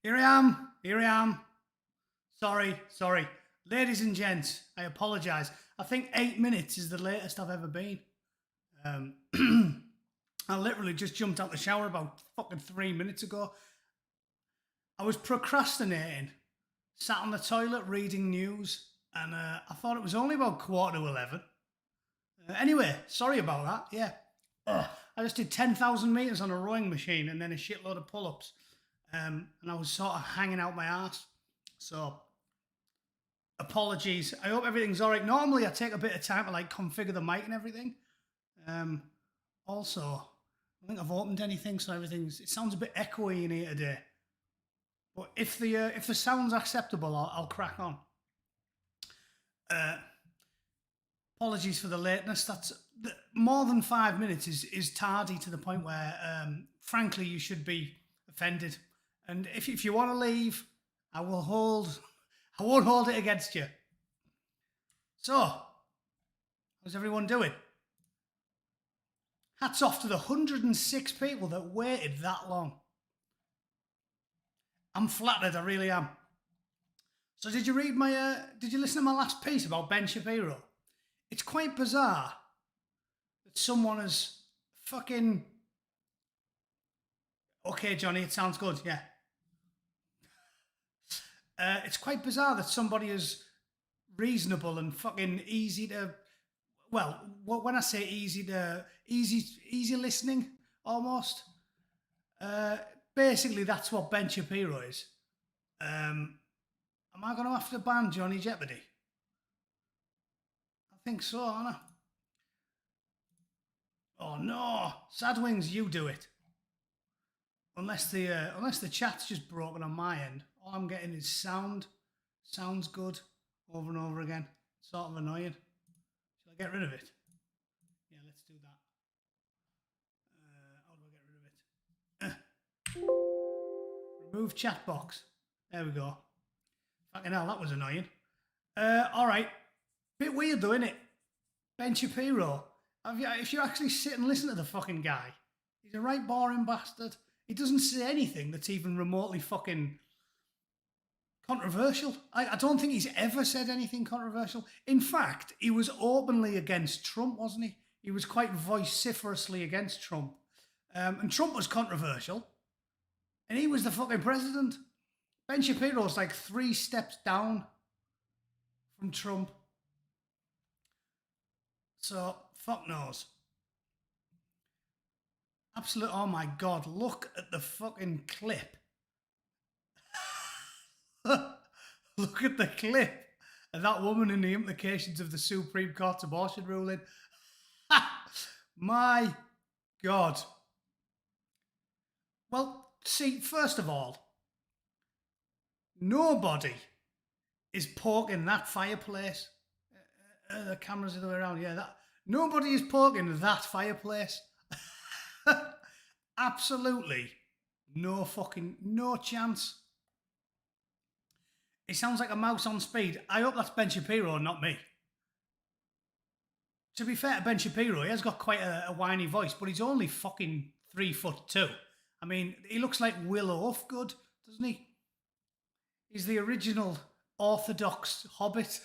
Here I am. Here I am. Sorry. Ladies and gents, I apologise. I think 8 minutes is the latest I've ever been. Um, I literally just jumped out the shower about fucking 3 minutes ago. I was procrastinating, sat on the toilet reading news, and I thought it was only about 11:15. Anyway, sorry about that. Yeah. I just did 10,000 metres on a rowing machine and then a shitload of pull-ups. And I was sort of hanging out my ass. So, apologies. I hope everything's all right. Normally, I take a bit of time to like configure the mic and everything. Also, I think I've opened anything, so it sounds a bit echoey in here today. But if the sound's acceptable, I'll crack on. Apologies for the lateness. More than 5 minutes is tardy to the point where, frankly, you should be offended. And if you want to leave, I won't hold it against you. So, how's everyone doing? Hats off to the 106 people that waited that long. I'm flattered, I really am. So did you listen to my last piece about Ben Shapiro? It's quite bizarre that someone has fucking... Okay, Johnny, it sounds good, yeah. It's quite bizarre that somebody is reasonable and fucking easy to... Well, when I say easy listening, almost. Basically, that's what Ben Shapiro is. Am I going to have to ban Johnny Jeopardy? I think so, aren't I? Oh no, Sadwings, you do it. Unless the chat's just broken on my end, all I'm getting is sounds good over and over again. Sort of annoying. Shall I get rid of it? Yeah, let's do that. How do I get rid of it? Remove chat box. There we go. Fucking hell, that was annoying. All right. Bit weird though, isn't it? Ben Shapiro. If you actually sit and listen to the fucking guy, he's a right boring bastard. He doesn't say anything that's even remotely fucking controversial. I don't think he's ever said anything controversial. In fact, he was openly against Trump, wasn't he? He was quite vociferously against Trump. And Trump was controversial. And he was the fucking president. Ben Shapiro's like 3 steps down from Trump. So, fuck knows. Absolute, oh my God, look at the fucking clip. Look at the clip of that woman and the implications of the Supreme Court's abortion ruling. My God. Well, see, first of all, nobody is poking that fireplace. The camera's the other way around. Yeah, nobody is poking that fireplace. Absolutely no chance. It sounds like a mouse on speed. I hope that's Ben Shapiro, not me. To be fair to Ben Shapiro, he has got quite a whiny voice, but he's only fucking 3'2". I mean, he looks like Will Oafgood, doesn't he? He's the original orthodox hobbit.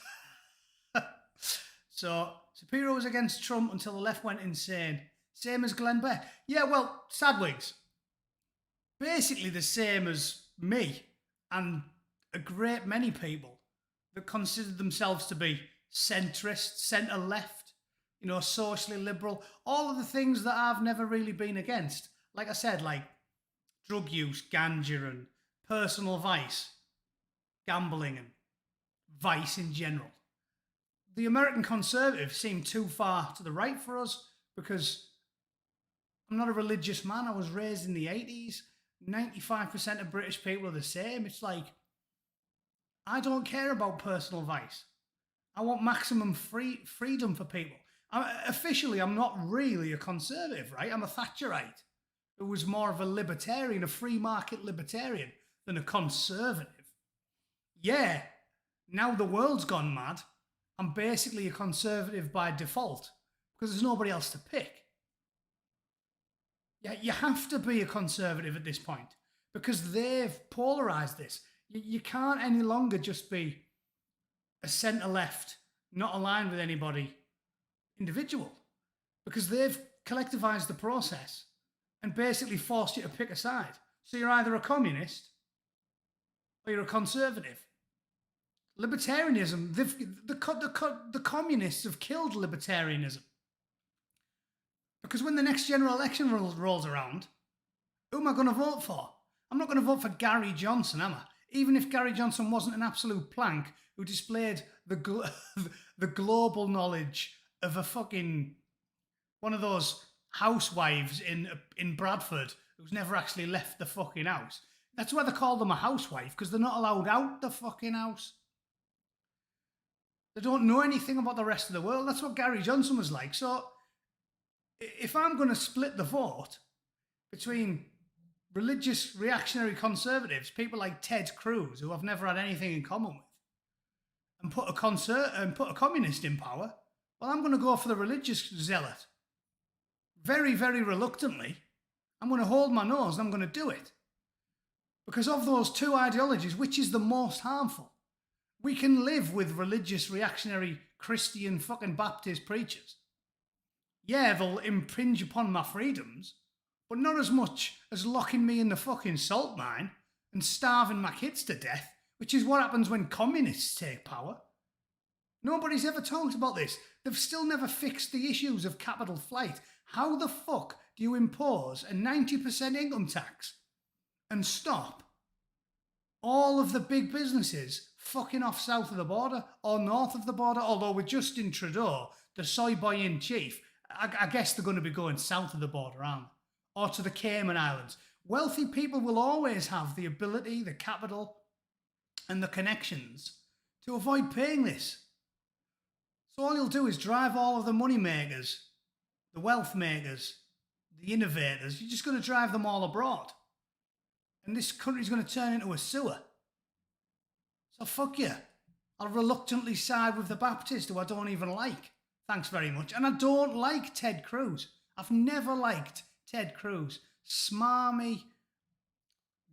So, Shapiro was against Trump until the left went insane. Same as Glenn Beck. Yeah, well, Sadwigs. Basically the same as me and a great many people that consider themselves to be centrist, centre-left, socially liberal, all of the things that I've never really been against. Like I said, like drug use, ganja and personal vice, gambling and vice in general. The American conservatives seem too far to the right for us because I'm not a religious man. I was raised in the 80s. 95% of British people are the same. It's like, I don't care about personal vice. I want maximum freedom for people. Officially, I'm not really a conservative, right? I'm a Thatcherite who was more of a libertarian, a free market libertarian, than a conservative. Yeah, now the world's gone mad. I'm basically a conservative by default because there's nobody else to pick. Yeah, you have to be a conservative at this point because they've polarised this. You can't any longer just be a centre-left, not aligned with anybody individual, because they've collectivised the process and basically forced you to pick a side. So you're either a communist or you're a conservative. Libertarianism, the communists have killed libertarianism. Because when the next general election rolls around, who am I going to vote for? I'm not going to vote for Gary Johnson, am I? Even if Gary Johnson wasn't an absolute plank who displayed the global knowledge of a fucking one of those housewives in Bradford who's never actually left the fucking house. That's why they call them a housewife, because they're not allowed out the fucking house. They don't know anything about the rest of the world. That's what Gary Johnson was like. So if I'm going to split the vote between religious reactionary conservatives, people like Ted Cruz, who I've never had anything in common with, and put a communist in power, well, I'm going to go for the religious zealot. Very, very reluctantly, I'm going to hold my nose and I'm going to do it. Because of those two ideologies, which is the most harmful? We can live with religious, reactionary, Christian, fucking Baptist preachers. Yeah, they'll impinge upon my freedoms, but not as much as locking me in the fucking salt mine and starving my kids to death, which is what happens when communists take power. Nobody's ever talked about this. They've still never fixed the issues of capital flight. How the fuck do you impose a 90% income tax and stop all of the big businesses fucking off south of the border or north of the border? Although with Justin Trudeau, the soy boy in chief, I guess they're going to be going south of the border, aren't they? Or to the Cayman Islands. Wealthy people will always have the ability, the capital, and the connections to avoid paying this. So all you'll do is drive all of the money makers, the wealth makers, the innovators, you're just going to drive them all abroad. And this country's going to turn into a sewer. So fuck you. I'll reluctantly side with the Baptist, who I don't even like. Thanks very much. And I don't like Ted Cruz. I've never liked Ted Cruz. Smarmy,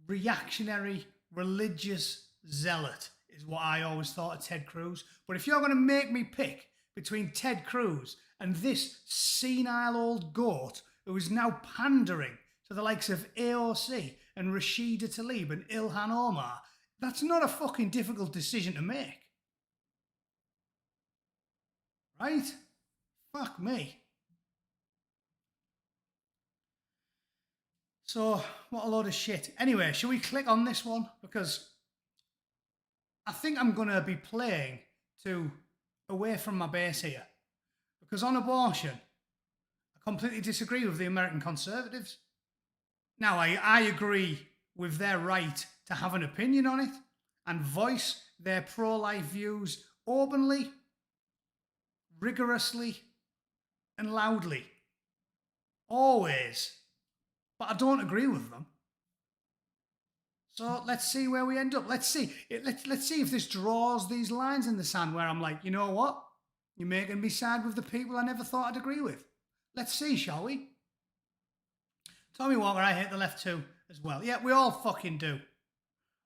reactionary, religious zealot is what I always thought of Ted Cruz. But if you're going to make me pick between Ted Cruz and this senile old goat who is now pandering to the likes of AOC and Rashida Tlaib and Ilhan Omar, that's not a fucking difficult decision to make. Right? Fuck me. So, what a load of shit. Anyway, shall we click on this one? Because I think I'm going to be playing away from my base here. Because on abortion, I completely disagree with the American conservatives. Now, I agree with their right to have an opinion on it and voice their pro-life views openly, rigorously, and loudly. Always. But I don't agree with them. So let's see where we end up. Let's see if this draws these lines in the sand where I'm like, you know what? You're making me side with the people I never thought I'd agree with. Let's see, shall we? Tommy Walker, I hate the left too as well. Yeah, we all fucking do.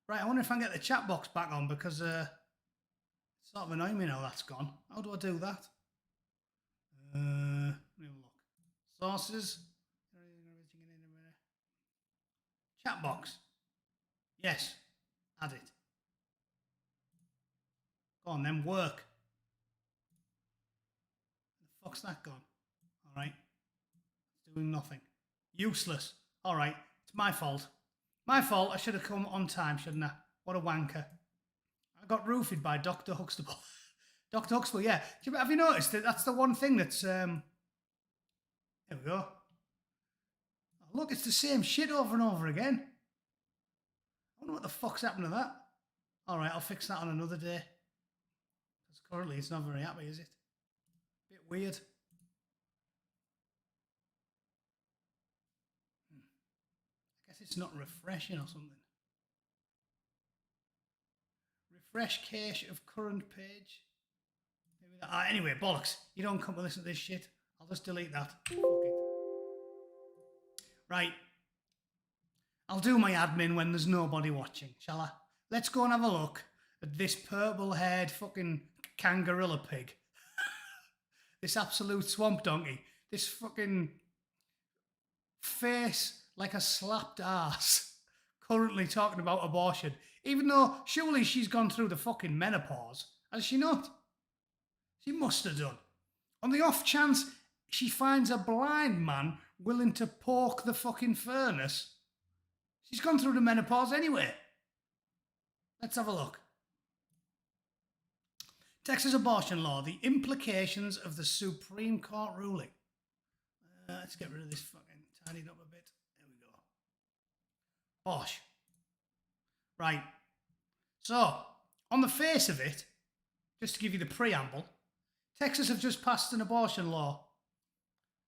Right, I wonder if I can get the chat box back on because it's sort of annoying me now that's gone. How do I do that? Let me have a look. Sources. Chat box. Yes, add it. Go on then, work. The fuck's that gone? All right. It's doing nothing. Useless. All right. It's my fault. My fault. I should have come on time, shouldn't I? What a wanker. I got roofied by Dr. Huxtable. Dr. Huxtable, yeah. Have you noticed that that's the one thing that's... There we go. Oh, look, it's the same shit over and over again. I wonder what the fuck's happened to that. All right, I'll fix that on another day. Because currently it's not very happy, is it? Bit weird. I guess it's not refreshing or something. Refresh cache of current page. Maybe that. Anyway, bollocks. You don't come to listen to this shit. I'll just delete that. Fuck it. Right. I'll do my admin when there's nobody watching, shall I? Let's go and have a look at this purple-haired fucking kangaroo pig. This absolute swamp donkey. This fucking face like a slapped arse. Currently talking about abortion. Even though surely she's gone through the fucking menopause. Has she not? She must have done. On the off chance she finds a blind man willing to poke the fucking furnace. She's gone through the menopause anyway. Let's have a look. Texas abortion law, the implications of the Supreme Court ruling. Let's get rid of this fucking, tidy it up a bit. There we go. Bosh. Right. So, on the face of it, just to give you the preamble, Texas have just passed an abortion law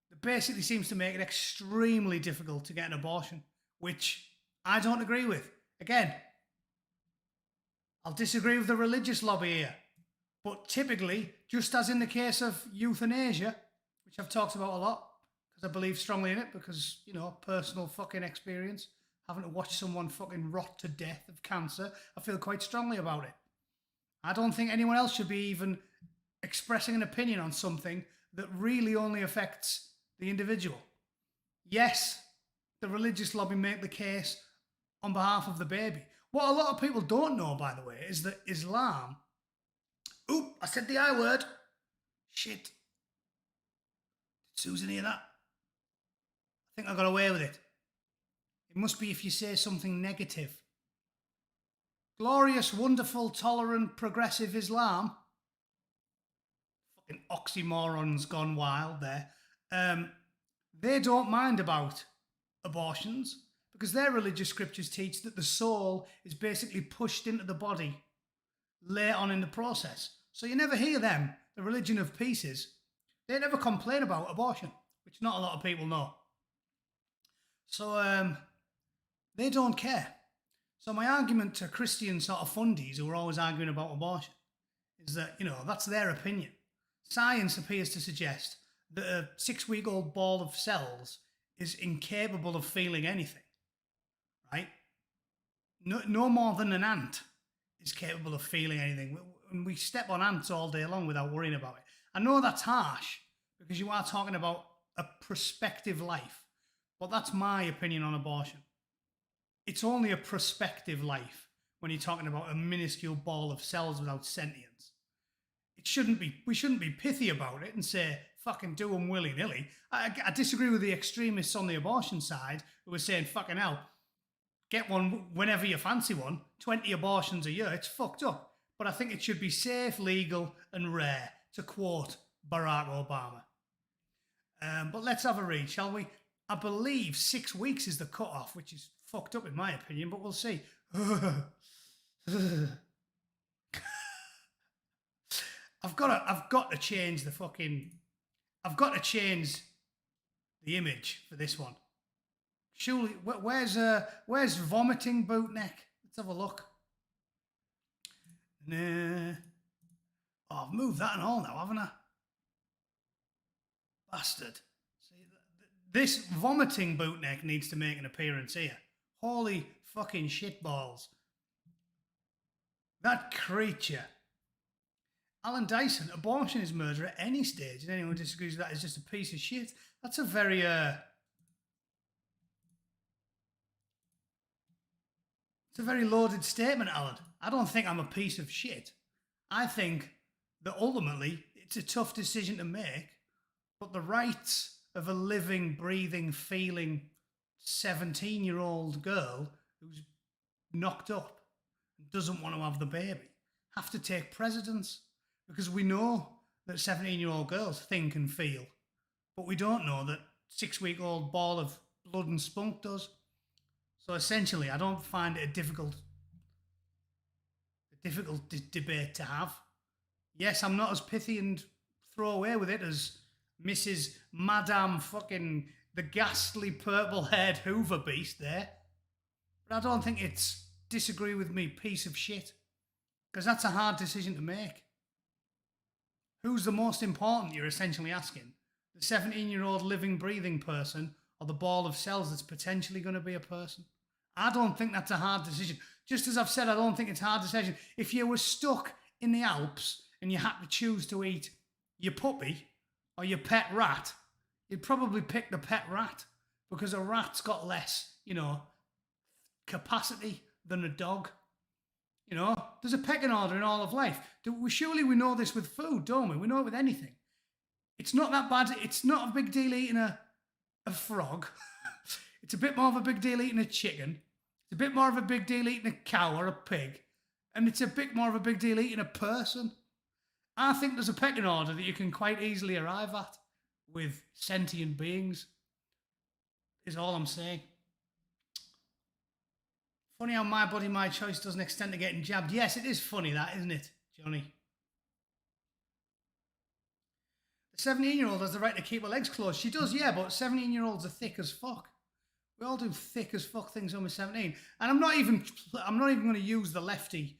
that basically seems to make it extremely difficult to get an abortion, which I don't agree with. Again, I'll disagree with the religious lobby here. But typically, just as in the case of euthanasia, which I've talked about a lot, because I believe strongly in it, because, you know, personal fucking experience, having to watch someone fucking rot to death of cancer, I feel quite strongly about it. I don't think anyone else should be even expressing an opinion on something that really only affects the individual. Yes, the religious lobby make the case on behalf of the baby. What a lot of people don't know, by the way, is that Islam... Oop, I said the I word. Shit. Did Susan hear that? I think I got away with it. It must be if you say something negative. Glorious, wonderful, tolerant, progressive Islam. Fucking oxymorons gone wild there. They don't mind about abortions because their religious scriptures teach that the soul is basically pushed into the body later on in the process. So you never hear them, the religion of pieces. They never complain about abortion, which not a lot of people know. So they don't care. So my argument to Christian sort of fundies who are always arguing about abortion is that, you know, that's their opinion. Science appears to suggest that a 6-week-old ball of cells is incapable of feeling anything, right? No more than an ant is capable of feeling anything. And we step on ants all day long without worrying about it. I know that's harsh because you are talking about a prospective life, but that's my opinion on abortion. It's only a prospective life when you're talking about a minuscule ball of cells without sentience. We shouldn't be pithy about it and say, fucking do them willy-nilly. I disagree with the extremists on the abortion side who are saying, fucking hell, get one whenever you fancy one. 20 abortions a year, it's fucked up. But I think it should be safe, legal and rare, to quote Barack Obama. But let's have a read, shall we? I believe 6 weeks is the cut-off, which is fucked up in my opinion, but we'll see. I've got to change the fucking... I've got to change the image for this one. Surely, where's vomiting Bootneck? Let's have a look. Nah. Oh, I've moved that and all now, haven't I? Bastard. See, this vomiting Bootneck needs to make an appearance here. Holy fucking shitballs. That creature. Alan Dyson, abortion is murder at any stage, and anyone who disagrees with that is just a piece of shit. That's a very, it's a very loaded statement, Alan. I don't think I'm a piece of shit. I think that ultimately it's a tough decision to make, but the rights of a living, breathing, feeling 17-year-old girl who's knocked up and doesn't want to have the baby have to take precedence. Because we know that 17-year-old girls think and feel, but we don't know that 6-week-old ball of blood and spunk does. So essentially, I don't find it a difficult debate to have. Yes, I'm not as pithy and throw away with it as Mrs. Madame fucking the ghastly purple-haired Hoover beast there. But I don't think it's disagree with me piece of shit. Because that's a hard decision to make. Who's the most important, you're essentially asking? The 17-year-old living, breathing person or the ball of cells that's potentially going to be a person? I don't think that's a hard decision. Just as I've said, I don't think it's a hard decision. If you were stuck in the Alps and you had to choose to eat your puppy or your pet rat, you'd probably pick the pet rat because a rat's got less, capacity than a dog. There's a pecking order in all of life. Surely we know this with food, don't we? We know it with anything. It's not that bad. It's not a big deal eating a frog. It's a bit more of a big deal eating a chicken. It's a bit more of a big deal eating a cow or a pig. And it's a bit more of a big deal eating a person. I think there's a pecking order that you can quite easily arrive at with sentient beings, is all I'm saying. Funny how my body, my choice doesn't extend to getting jabbed. Yes, it is funny that, isn't it, Johnny? The 17-year-old has the right to keep her legs closed. She does, yeah, but 17-year-olds are thick as fuck. We all do thick as fuck things when we're 17. And I'm not even going to use the lefty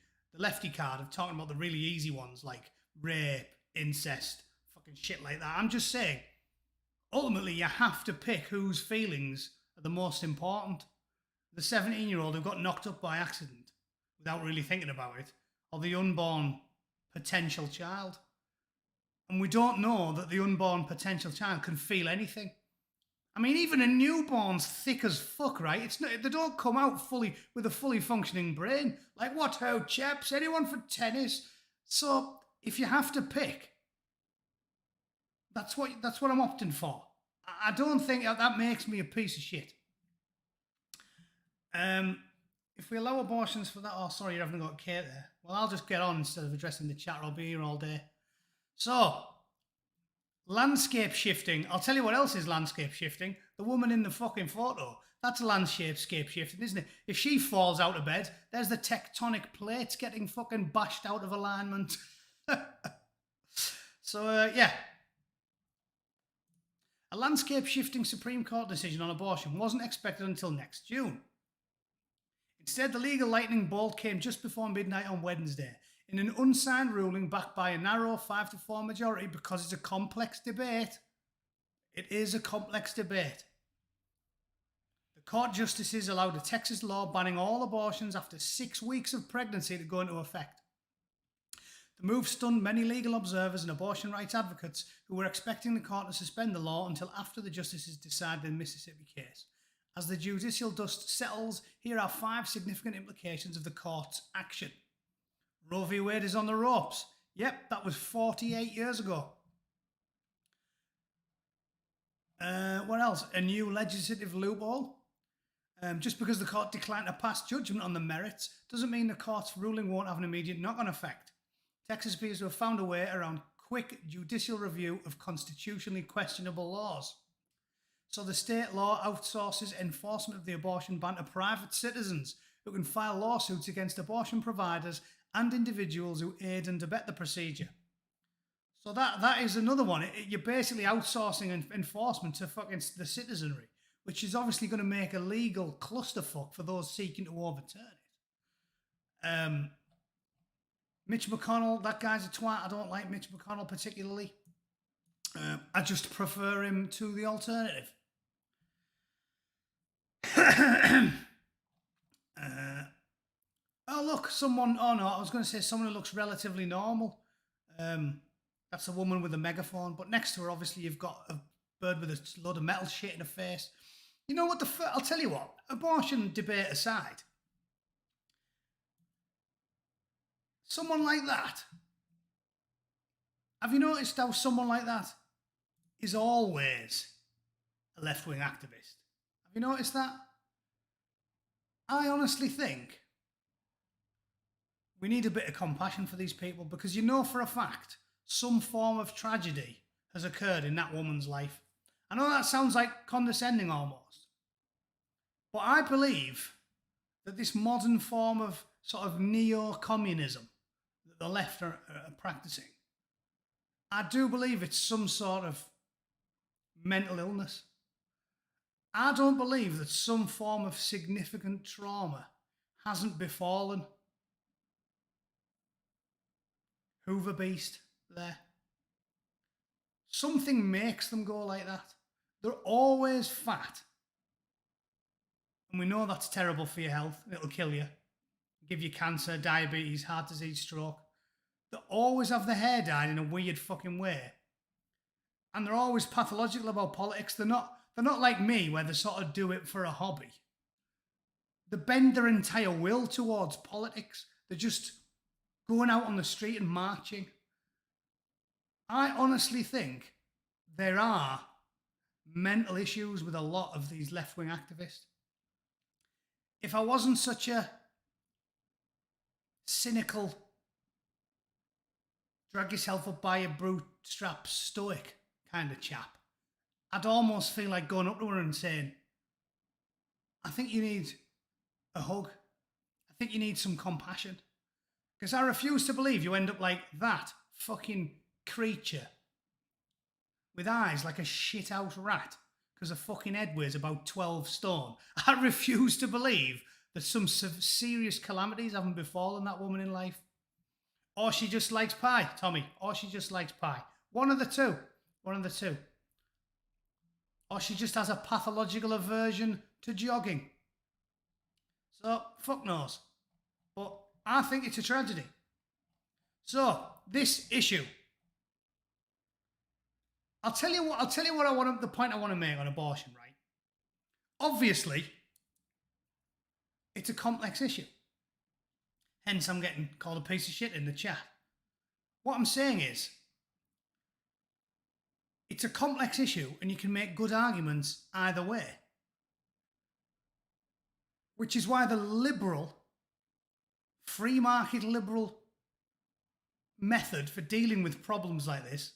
card of talking about the really easy ones like rape, incest, fucking shit like that. I'm just saying, ultimately, you have to pick whose feelings are the most important. The 17-year-old who got knocked up by accident without really thinking about it, or the unborn potential child. And we don't know that the unborn potential child can feel anything. I mean, even a newborn's thick as fuck, right? They don't come out fully with a fully functioning brain. Like, what ho, chaps? Anyone for tennis? So, if you have to pick, that's what I'm opting for. I don't think that makes me a piece of shit. If we allow abortions for that, oh, sorry, you haven't got Kate there. Well, I'll just get on instead of addressing the chat. I'll be here all day. So, landscape shifting. I'll tell you what else is landscape shifting. The woman in the fucking photo. That's landscape shifting, isn't it? If she falls out of bed, there's the tectonic plates getting fucking bashed out of alignment. So, yeah. A landscape shifting Supreme Court decision on abortion wasn't expected until next June. Instead, the legal lightning bolt came just before midnight on Wednesday in an unsigned ruling backed by a narrow 5-4 majority because it's a complex debate. It is a complex debate. The court justices allowed a Texas law banning all abortions after 6 weeks of pregnancy to go into effect. The move stunned many legal observers and abortion rights advocates who were expecting the court to suspend the law until after the justices decide the Mississippi case. As the judicial dust settles, here are 5 significant implications of the court's action. Roe v. Wade is on the ropes. Yep, that was 48 years ago. What else? A new legislative loophole. Just because the court declined to pass judgment on the merits doesn't mean the court's ruling won't have an immediate knock-on effect. Texas appears to have found a way around quick judicial review of constitutionally questionable laws. So the state law outsources enforcement of the abortion ban to private citizens who can file lawsuits against abortion providers and individuals who aid and abet the procedure. So that is another one. You're basically outsourcing enforcement to fucking the citizenry, which is obviously going to make a legal clusterfuck for those seeking to overturn it. Mitch McConnell, that guy's a twat. I don't like Mitch McConnell particularly. I just prefer him to the alternative. Oh, look, someone... Oh, no, I was going to say someone who looks relatively normal. That's a woman with a megaphone. But next to her, obviously, you've got a bird with a load of metal shit in her face. You know what? I'll tell you what. Abortion debate aside. Someone like that. Have you noticed how someone like that is always a left-wing activist? Have you noticed that? I honestly think we need a bit of compassion for these people because you know for a fact some form of tragedy has occurred in that woman's life. I know that sounds like condescending almost, but I believe that this modern form of sort of neo-communism that the left are practicing, I do believe it's some sort of mental illness. I don't believe that some form of significant trauma hasn't befallen Hoover Beast there. Something makes them go like that. They're always fat And we know that's terrible for your health. It'll kill you. Give you cancer, diabetes, heart disease, stroke. They always have their hair dyed in a weird fucking way. And they're always pathological about politics. They're not like me, where they sort of do it for a hobby. They bend their entire will towards politics. They're just going out on the street and marching. I honestly think there are mental issues with a lot of these left-wing activists. If I wasn't such a cynical, drag yourself up by your bootstraps stoic kind of chap, I'd almost feel like going up to her and saying, I think you need a hug. I think you need some compassion. Because I refuse to believe you end up like that fucking creature with eyes like a shit-out rat because her fucking head weighs about 12 stone. I refuse to believe that some serious calamities haven't befallen that woman in life. Or she just likes pie, Tommy. Or she just likes pie. One of the two. One of the two. Or she just has a pathological aversion to jogging. So, fuck knows. But I think it's a tragedy. So, this issue. I'll tell you what the point I want to make on abortion, right? Obviously, it's a complex issue. Hence, I'm getting called a piece of shit in the chat. What I'm saying is, it's a complex issue and you can make good arguments either way. Which is why the liberal, free market liberal method for dealing with problems like this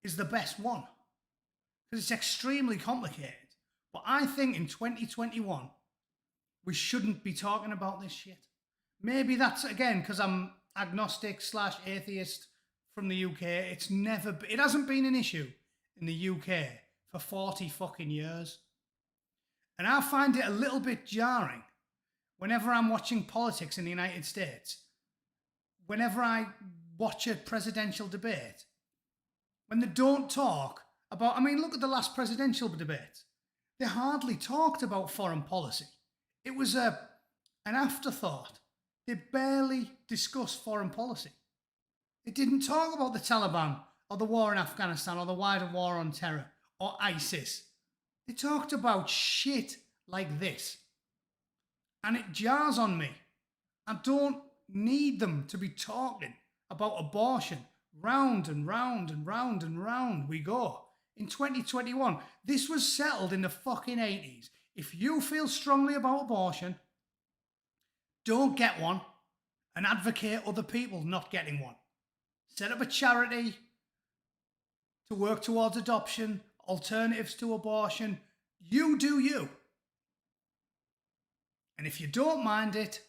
is the best one. Because it's extremely complicated. But I think in 2021, we shouldn't be talking about this shit. Maybe that's, again, because I'm agnostic / atheist from the UK. It hasn't been an issue in the UK for 40 fucking years. And I find it a little bit jarring whenever I'm watching politics in the United States, whenever I watch a presidential debate, when they don't talk about, I mean, look at the last presidential debate. They hardly talked about foreign policy. It was an afterthought. They barely discussed foreign policy. They didn't talk about the Taliban or the war in Afghanistan or the wider war on terror or ISIS. They talked about shit like this. And it jars on me. I don't need them to be talking about abortion. Round and round and round and round we go. In 2021, this was settled in the fucking 80s. If you feel strongly about abortion, don't get one and advocate other people not getting one. Set up a charity to work towards adoption, alternatives to abortion. You do you. And if you don't mind it,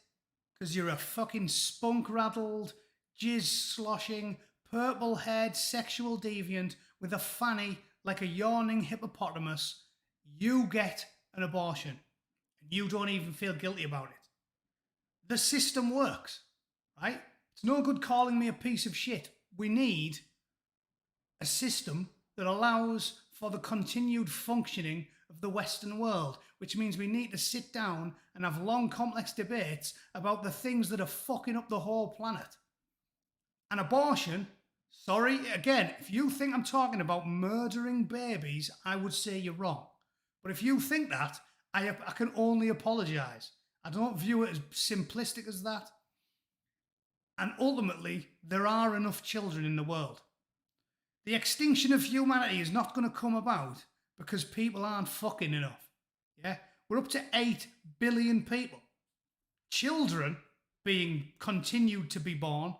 because you're a fucking spunk-rattled, jizz-sloshing, purple-haired sexual deviant with a fanny like a yawning hippopotamus, you get an abortion. And you don't even feel guilty about it. The system works, right? It's no good calling me a piece of shit. We need a system that allows for the continued functioning of the Western world, which means we need to sit down and have long, complex debates about the things that are fucking up the whole planet. And abortion, sorry, again, if you think I'm talking about murdering babies, I would say you're wrong. But if you think that, I can only apologise. I don't view it as simplistic as that. And ultimately, there are enough children in the world. The extinction of humanity is not going to come about because people aren't fucking enough. Yeah? We're up to 8 billion people. Children being continued to be born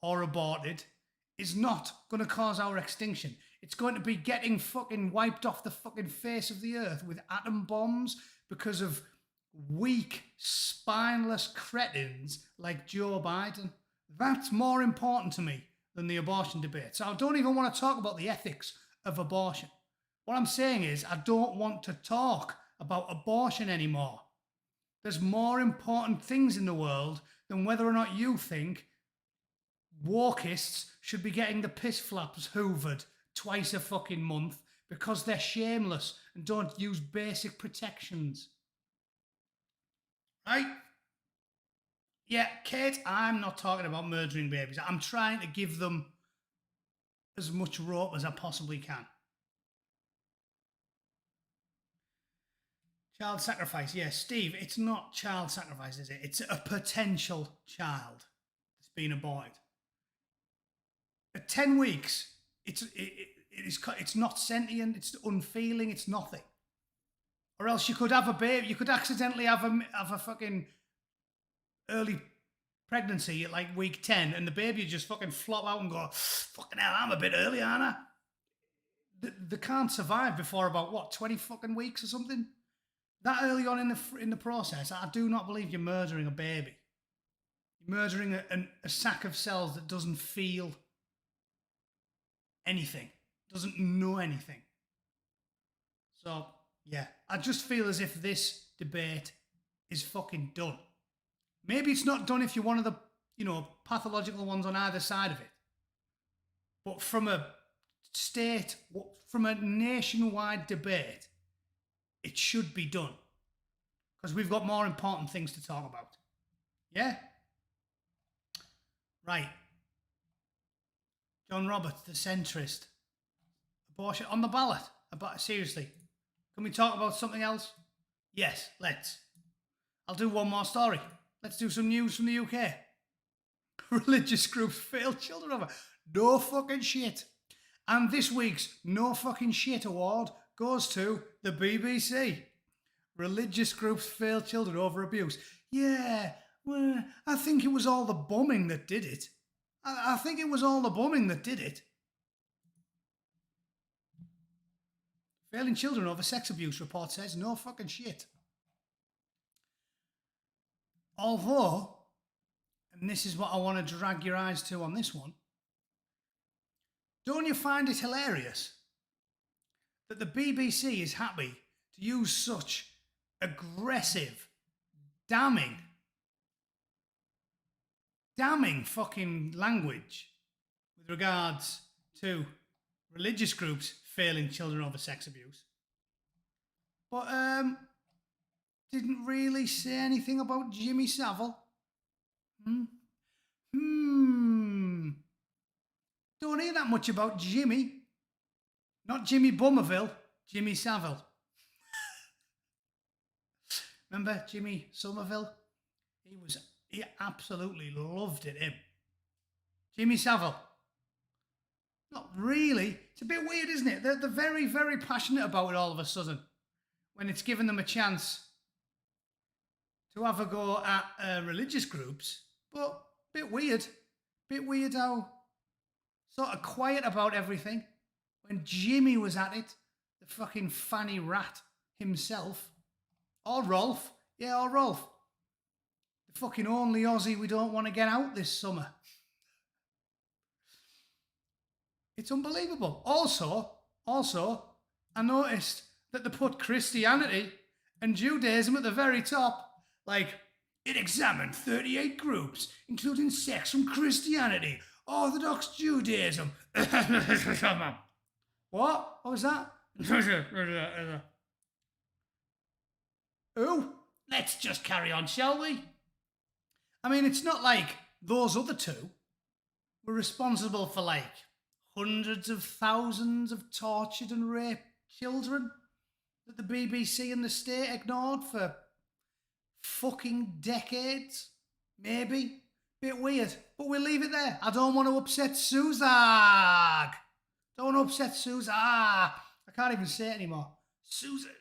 or aborted is not going to cause our extinction. It's going to be getting fucking wiped off the fucking face of the earth with atom bombs because of weak, spineless cretins like Joe Biden. That's more important to me than the abortion debate. So I don't even want to talk about the ethics of abortion. What I'm saying is I don't want to talk about abortion anymore. There's more important things in the world than whether or not you think wokists should be getting the piss flaps hoovered twice a fucking month because they're shameless and don't use basic protections. Yeah, Kate, I'm not talking about murdering babies. I'm trying to give them as much rope as I possibly can. Child sacrifice, yes. Steve, it's not child sacrifice, is it? It's a potential child that's been aborted. At 10 weeks, it's not sentient, it's unfeeling, it's nothing. Or else you could have a baby, you could accidentally have a fucking early pregnancy at like week 10 and the baby just fucking flop out and go, fucking hell, I'm a bit early, aren't I? They can't survive before about, what, 20 fucking weeks or something? That early on in the process, I do not believe you're murdering a baby. You're murdering a sack of cells that doesn't feel anything, doesn't know anything. So, yeah, I just feel as if this debate is fucking done. Maybe it's not done if you're one of the, pathological ones on either side of it. But from a nationwide debate, it should be done. Because we've got more important things to talk about. Yeah? Right. John Roberts, the centrist. Abortion on the ballot. Seriously. Can we talk about something else? Yes, let's. I'll do one more story. Let's do some news from the UK. Religious groups fail children over. No fucking shit. And this week's No Fucking Shit award goes to the BBC. Religious groups fail children over abuse. Yeah, well, I think it was all the bombing that did it. I think it was all the bombing that did it. Failing children over sex abuse report says no fucking shit. Although, and this is what I want to drag your eyes to on this one, don't you find it hilarious that the BBC is happy to use such aggressive, damning fucking language with regards to religious groups failing children over sex abuse, but didn't really say anything about Jimmy Savile? Don't hear that much about Jimmy. Not Jimmy Bummerville, Jimmy Savile. Remember Jimmy Somerville? He absolutely loved it, him. Jimmy Savile. Not really. It's a bit weird, isn't it? They're very, very passionate about it all of a sudden when it's given them a chance to have a go at religious groups. But bit weird. Bit weird how sort of quiet about everything when Jimmy was at it, the fucking fanny rat himself. Or Rolf. Yeah, or Rolf. The fucking only Aussie we don't want to get out this summer. It's unbelievable. Also, I noticed that they put Christianity and Judaism at the very top. Like, it examined 38 groups, including sects from Christianity, Orthodox Judaism. What? What was that? Oh, let's just carry on, shall we? I mean, it's not like those other two were responsible for, like, hundreds of thousands of tortured and raped children that the BBC and the state ignored for fucking decades. Maybe. Bit weird. But we'll leave it there. I don't want to upset Suzag. Don't upset Suzag. I can't even say it anymore. Susan.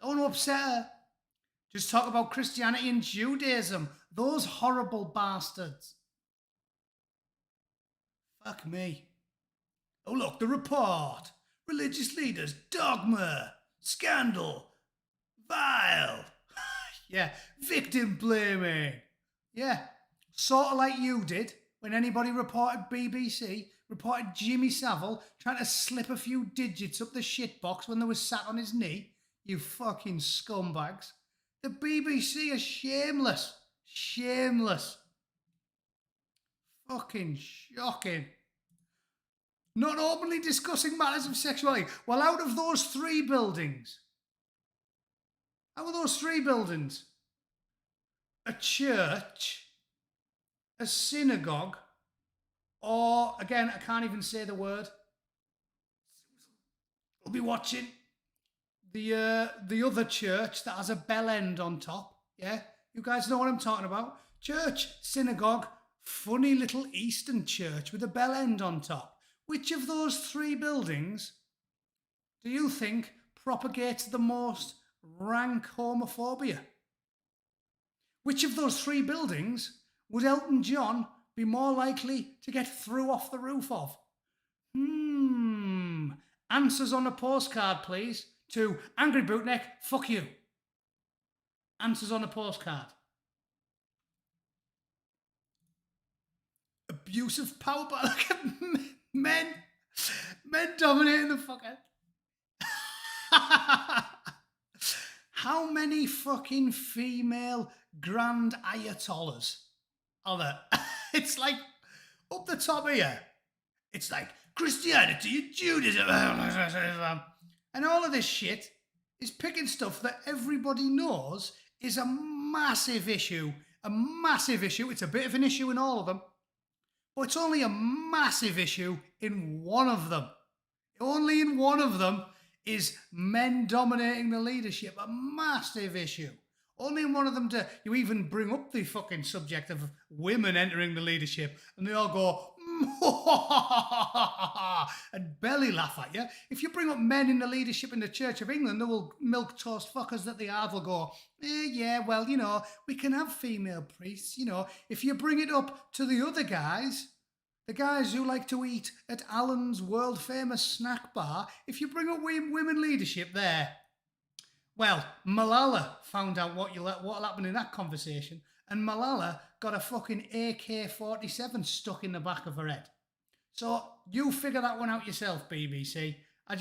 Don't upset her. Just talk about Christianity and Judaism. Those horrible bastards. Fuck me. Oh, look, the report. Religious leaders, dogma, scandal, vile. Yeah, victim blaming. Yeah, sort of like you did when anybody reported BBC, reported Jimmy Savile trying to slip a few digits up the shitbox when they was sat on his knee. You fucking scumbags. The BBC are shameless. Shameless. Fucking shocking. Not openly discussing matters of sexuality. Well, out of those 3 buildings, How are those three buildings? A church, a synagogue, or, again, I can't even say the word. We'll be watching the other church that has a bell end on top. Yeah? You guys know what I'm talking about? Church, synagogue, funny little Eastern church with a bell end on top. Which of those three buildings do you think propagates the most rank homophobia? Which of those three buildings would Elton John be more likely to get through off the roof of? Answers on a postcard, please, to Angry Bootneck, fuck you. Answers on a postcard. Abuse of power, but look at men dominating the fucking. How many fucking female grand ayatollahs are there? It's like up the top here. It's like Christianity and Judaism. And all of this shit is picking stuff that everybody knows is a massive issue. A massive issue. It's a bit of an issue in all of them. But it's only a massive issue in one of them. Only in one of them is men dominating the leadership. A massive issue. Only in one of them do you even bring up the fucking subject of women entering the leadership, and they all go and belly laugh at you. If you bring up men in the leadership in the Church of England, the little milk toast fuckers that they are, they'll go, yeah, well, you know, we can have female priests, you know. If you bring it up to the other guys, the guys who like to eat at Alan's world famous snack bar, if you bring up women leadership there, well, Malala found out what happened in that conversation, and Malala got a fucking AK-47 stuck in the back of her head. So you figure that one out yourself, BBC. I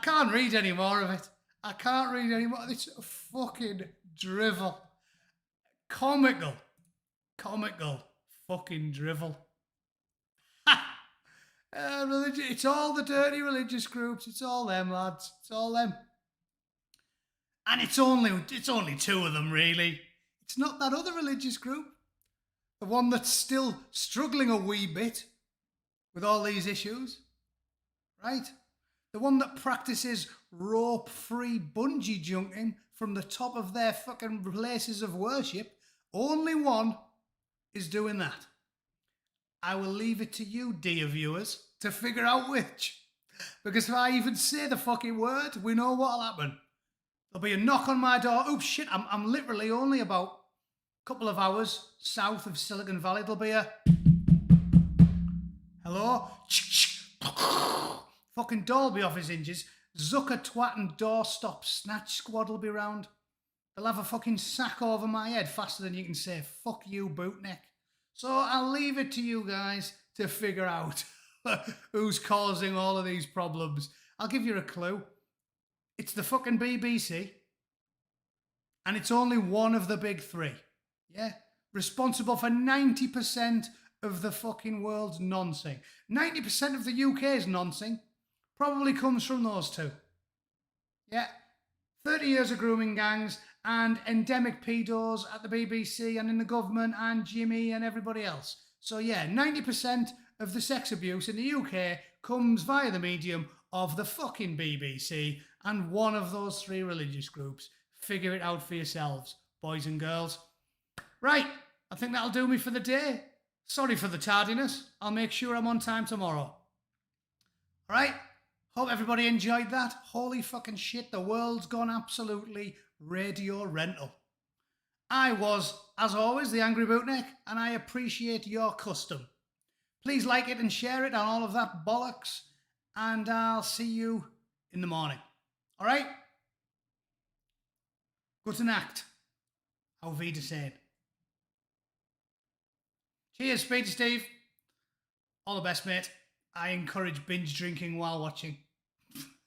can't read any more of it. I can't read any more. It's fucking drivel. Comical fucking drivel. It's all the dirty religious groups. It's all them, lads. It's all them. And it's only two of them, really. It's not that other religious group. The one that's still struggling a wee bit with all these issues. Right? The one that practices rope-free bungee jumping from the top of their fucking places of worship. Only one is doing that. I will leave it to you, dear viewers, to figure out which. Because if I even say the fucking word, we know what'll happen. There'll be a knock on my door. Oh shit, I'm literally only about a couple of hours south of Silicon Valley. There'll be a... Hello? Fucking door will be off his hinges. Zucker twat and doorstop snatch squad will be round. They'll have a fucking sack over my head faster than you can say, fuck you, Bootneck. So I'll leave it to you guys to figure out who's causing all of these problems. I'll give you a clue. It's the fucking BBC. And it's only one of the big three. Yeah? Responsible for 90% of the fucking world's nonsing. 90% of the UK's nonsing probably comes from those two. Yeah? 30 years of grooming gangs and endemic pedos at the BBC and in the government and Jimmy and everybody else. So yeah, 90% of the sex abuse in the UK comes via the medium of the fucking BBC and one of those three religious groups. Figure it out for yourselves, boys and girls. Right, I think that'll do me for the day. Sorry for the tardiness. I'll make sure I'm on time tomorrow. Alright, hope everybody enjoyed that. Holy fucking shit, the world's gone absolutely radio rental. I was, as always, the Angry Bootneck, and I appreciate your custom. Please like it and share it on all of that bollocks, and I'll see you in the morning. Alright? Gute Nacht. Auf Wiedersehen. Cheers, Speedy Steve. All the best, mate. I encourage binge drinking while watching.